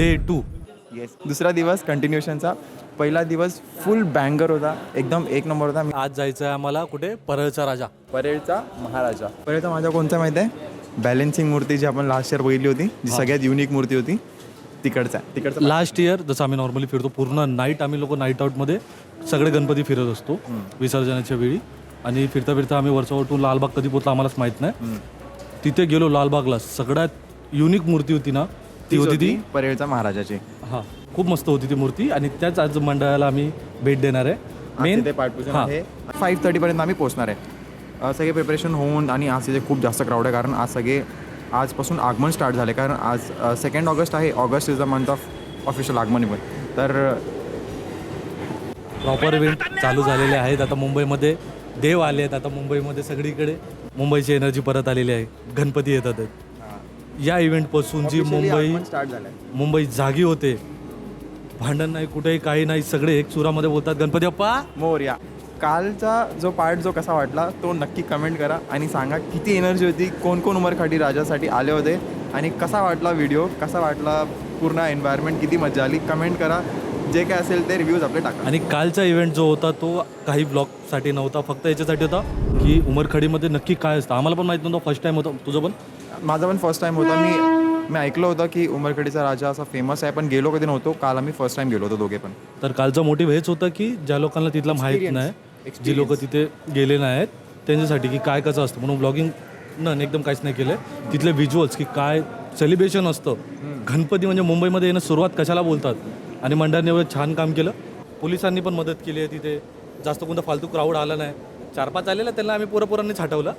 Day 2. Yes, दुसरा दिवस कंटिन्युएशनचा. पहिला दिवस फुल बँगर होता, एकदम एक नंबर होता. आज जायचं आहे आम्हाला कुठे, परळचा राजा. परेडचा महाराजा. परेडचा माझा कोणता माहिती आहे? बॅलेन्सिंग मूर्ती जी आपण लास्ट इयर बघितली होती, जी सगळ्यात युनिक मूर्ती होती, तिकडचा लास्ट इयर जसं आम्ही नॉर्मली फिरतो पूर्ण नाईट, आम्ही लोक नाईट आउटमध्ये सगळे गणपती फिरत असतो विसर्जनाच्या वेळी. आणि फिरता फिरता आम्ही वरच्यावरतून लालबाग कधी पोहोचला आम्हालाच माहीत नाही. तिथे गेलो लालबागला, सगळ्यात युनिक मूर्ती होती ना, ती होती ती परेडचा महाराजाची. हां, खूप मस्त होती ती मूर्ती. आणि त्याच आज मंडळाला आम्ही भेट देणार आहे. मेन ते पाठपूजन आहे. 5:30 आम्ही पोहोचणार आहे. सगळे प्रिपरेशन होऊन, आणि आज तिथे खूप जास्त क्राऊड आहे कारण आज आजपासून आगमन स्टार्ट झाले. कारण आज 2 ऑगस्ट आहे. August is the month of official आगमन इव्हेंट. तर प्रॉपर इव्हेंट चालू झालेले आहेत. आता मुंबईमध्ये देव आले आहेत. आता मुंबईमध्ये सगळीकडे मुंबईची एनर्जी परत आलेली आहे. गणपती येतात. या इव्हेंटपासून जी स्टार्ट झालं आहे. मुंबई जागी होते, भांडण नाही, कुठेही काही नाही, सगळे एक सुरामध्ये बोलतात गणपती बाप्पा मोरया. कालचा जो पार्ट जो कसा वाटला तो नक्की कमेंट करा आणि सांगा किती एनर्जी होती, कोण कोण उमरखाटी राजासाठी आले होते, आणि कसा वाटला व्हिडिओ, कसा वाटला पूर्ण एन्व्हायरमेंट, किती मजा आली. कमेंट करा. जे काय असेल ते रिव्ह्यूज आपले टाका. आणि कालचा इव्हेंट जो होता तो काही ब्लॉगसाठी नव्हता, फक्त याच्यासाठी होता की उमरखडीमध्ये नक्की काय असतं. आम्हाला पण माहीत नव्हतं, फर्स्ट टाईम होतं. तुझं पण? माझा पण फर्स्ट टाईम होता. मी ऐकलं होतं की उमरखेडीचा राजा असा फेमस आहे, पण गेलो कधी नव्हतो. काल आम्ही फर्स्ट टाईम गेलो होतो दोघे पण. तर कालचा मोटिव्ह हेच होतं की ज्या लोकांना तिथलं माहीत नाही, जी लोक तिथे गेले नाही आहेत, त्यांच्यासाठी की काय कसं असतं. म्हणून ब्लॉगिंग एकदम काहीच नाही केलं. तिथले व्हिज्युअल्स की काय सेलिब्रेशन असतं. गणपती म्हणजे मुंबईमध्ये येणं सुरुवात कशाला बोलतात. आणि मंडळाने एवढं छान काम केलं. पोलिसांनी पण मदत केली आहे. तिथे जास्त कोणता फालतू क्राऊड आला नाही. 4-5 आलेला, त्यांना आम्ही पोरांनीच हटवलं.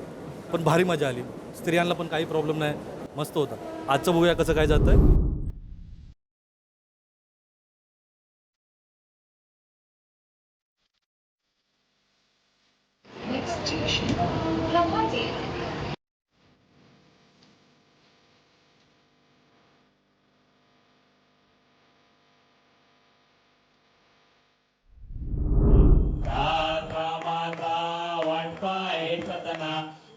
पण भारी मजा आली. स्त्रियांना पण काही प्रॉब्लेम नाही, मस्त होता. आजचं बघूया कसं काय जातं आहे.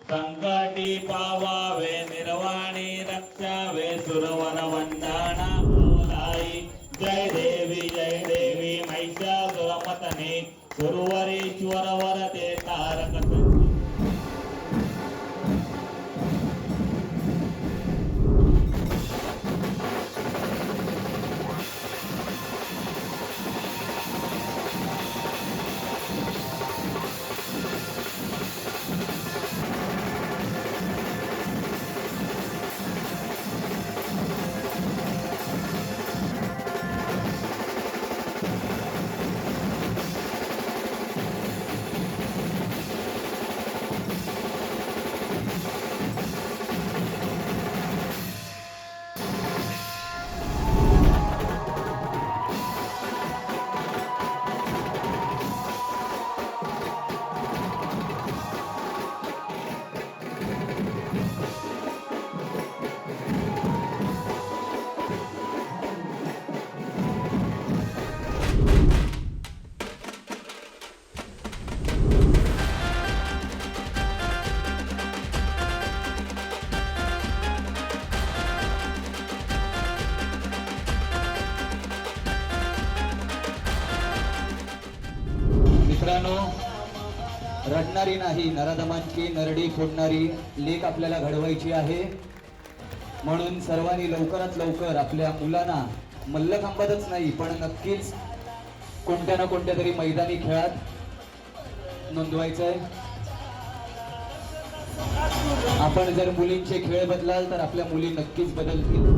संकटी पावावे निर्वाणी रक्षावे सुरवर वंदना बोलाई. जय देवी महिषासुरमतने सुरवरेश्वर वरते तारक. मित्रांनो, रडणारी नाही, नराधमांची नरडी फोडणारी लेक आपल्याला घडवायची आहे. म्हणून सर्वांनी लवकरात लवकर आपल्या मुलांना मल्लखांबातच नाही पण नक्कीच कोणत्या ना कोणत्या तरी मैदानी खेळात नोंदवायचंय. आपण जर मुलींचे खेळ बदलाल तर आपल्या मुली नक्कीच बदलतील.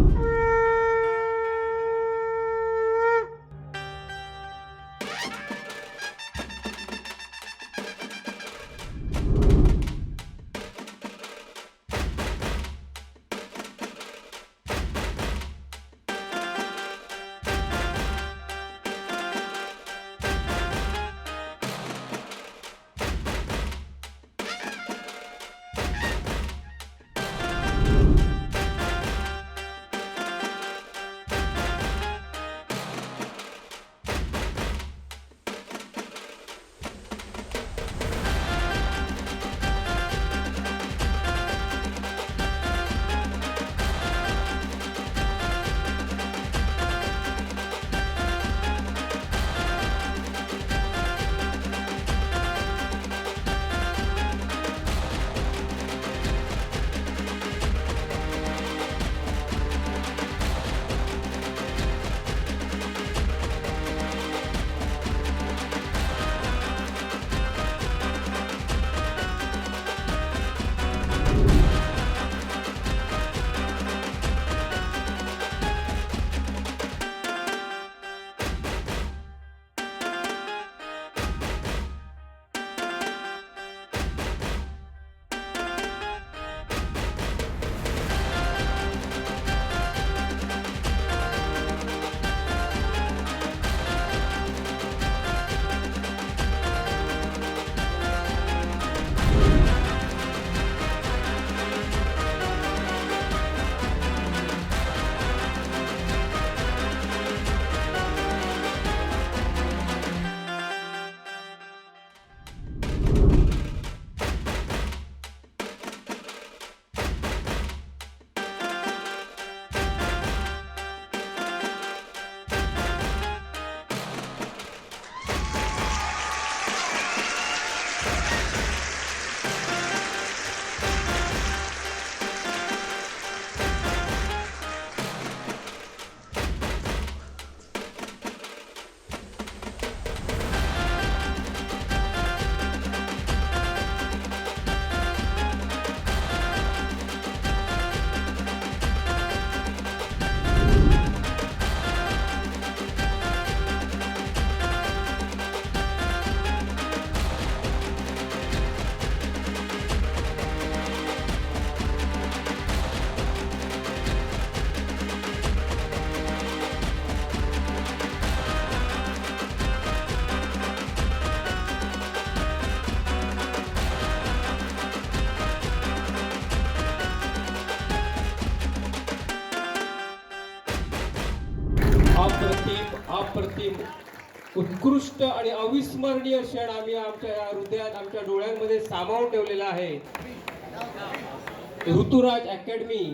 अप्रतिम उत्कृष्ट आणि अविस्मरणीय क्षण आम्ही आमच्या या हृदयात आमच्या डोळ्यांमध्ये सामावून ठेवलेला आहे. ऋतुराज अकॅडमी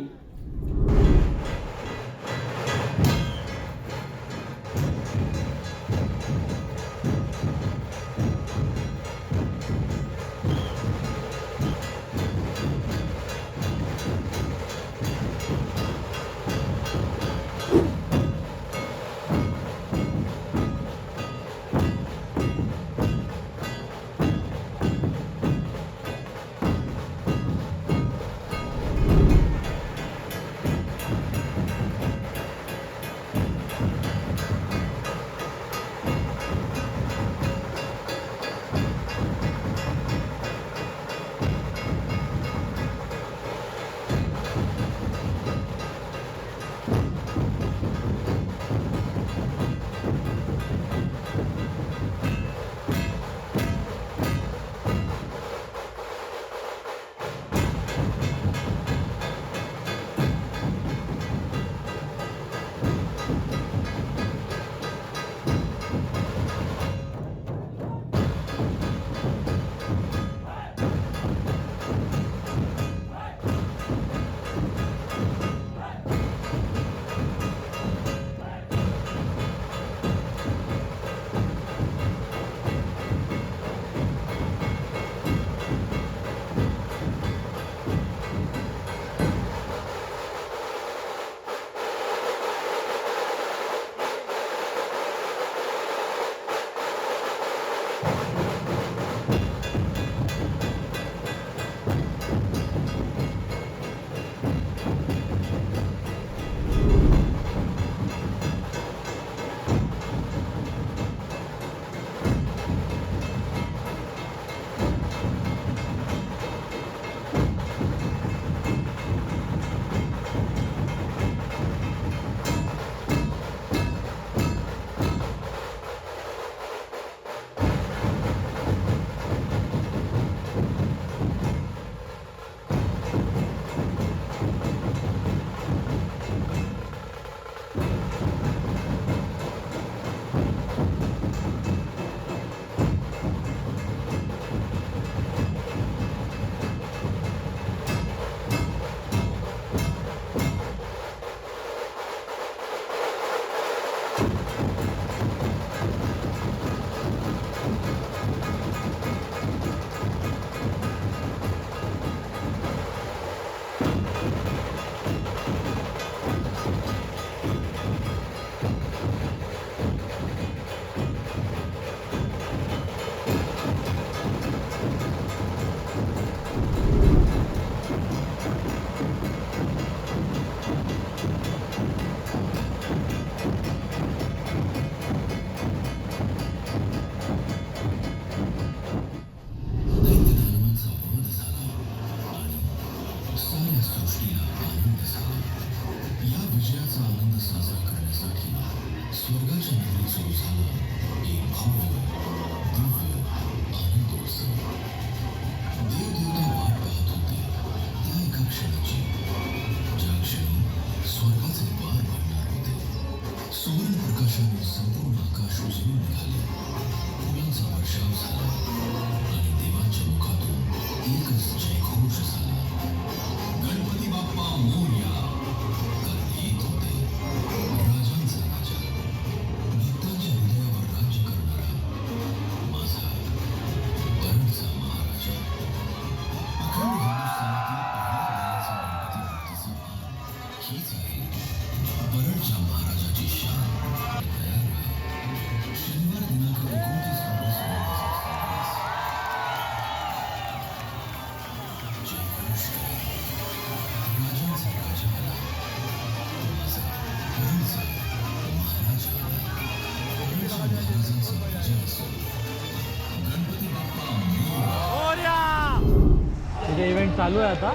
तिथे इव्हेंट चालू आहे आता,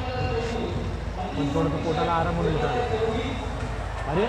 पण थोडंसं पोटाला आराम म्हणून अरे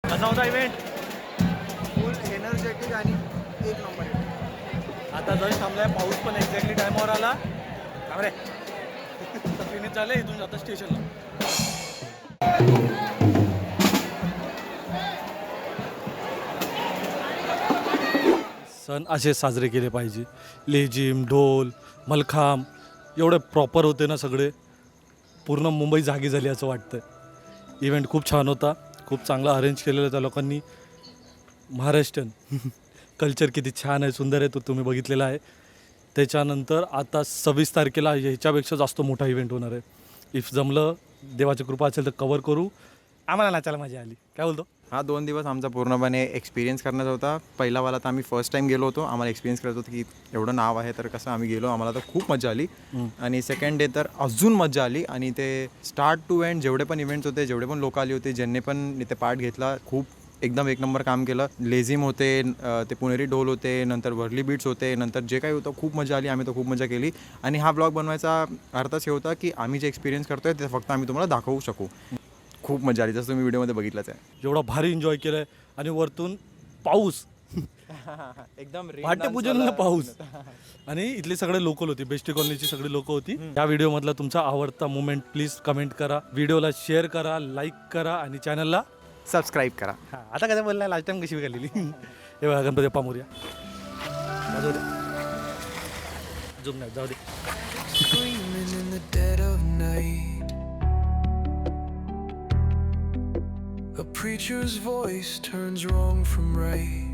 कसा होता इव्हेंट? फुल एनर्जेटिक आणि एक नंबर. आता जस्ट थांबलाय, पाऊस पण एक्झॅक्टली टायमावर आला. रे फिनिश झाले, इथून आता स्टेशनला. सण असे साजरे केले पाहिजे. लेझिम, ढोल, मलखांब एवढे प्रॉपर होते ना सगळे, पूर्ण मुंबई जागी झाली असं वाटतं. इव्हेंट खूप छान होता, खूप चांगला अरेंज केलेलं त्या लोकांनी. महाराष्ट्रीयन कल्चर किती छान आहे, सुंदर आहे, तो तुम्ही बघितलेला आहे. त्याच्यानंतर आता 26 तारखेला ह्याच्यापेक्षा जास्त मोठा इव्हेंट होणार आहे. इफ जमलं, देवाची कृपा असेल तर कवर करू. आम्हाला नाचायला मजा आली. काय बोलतो? हा 2 दिवस आमचा पूर्णपणे एक्सपिरियन्स करण्याचा होता. पहिलावाला तर आम्ही फर्स्ट टाईम गेलो होतो, आम्हाला एक्सपिरियन्स करत होतो की एवढं नाव आहे तर कसं आम्ही गेलो, आम्हाला तर खूप मजा आली. आणि सेकंड डे तर अजून मजा आली. आणि ते स्टार्ट टू एंड जेवढे पण इव्हेंट्स होते, जेवढे पण लोक आली होती, ज्यांनी पण इथे पार्ट घेतला, खूप एकदम एक नंबर काम केलं. लेझिम होते, ते पुणेरी ढोल होते, नंतर वर्ली बीट्स होते, नंतर जे काही होतं खूप मजा आली. आम्ही तर खूप मजा केली. आणि हा ब्लॉग बनवायचा अर्थच हे होता की आम्ही जे एक्सपिरियन्स करतोय ते फक्त आम्ही तुम्हाला दाखवू शकू. खूप मजा आली, जसं तुम्ही व्हिडिओमध्ये बघितलंच आहे. एवढा भारी एन्जॉय केलं आहे. आणि वरतून पाऊस, एकदम पाट्यपूजनला पाऊस. आणि इथले सगळे लोकल होते, बेस्टी कॉलनीची सगळी लोक होती. या व्हिडिओमधला तुमचा आवडता मोमेंट प्लीज कमेंट करा, व्हिडिओला शेअर करा, लाईक करा आणि चॅनलला सबस्क्राईब करा. हां. आता कसं बोलला, लास्ट टाइम कशी घालेली. हे बघा, गणपती बाप्पा मोरया. जाऊ दे, झूम नाही, जाऊ दे. Screaming in the dead of night. A preacher's voice turns wrong from right.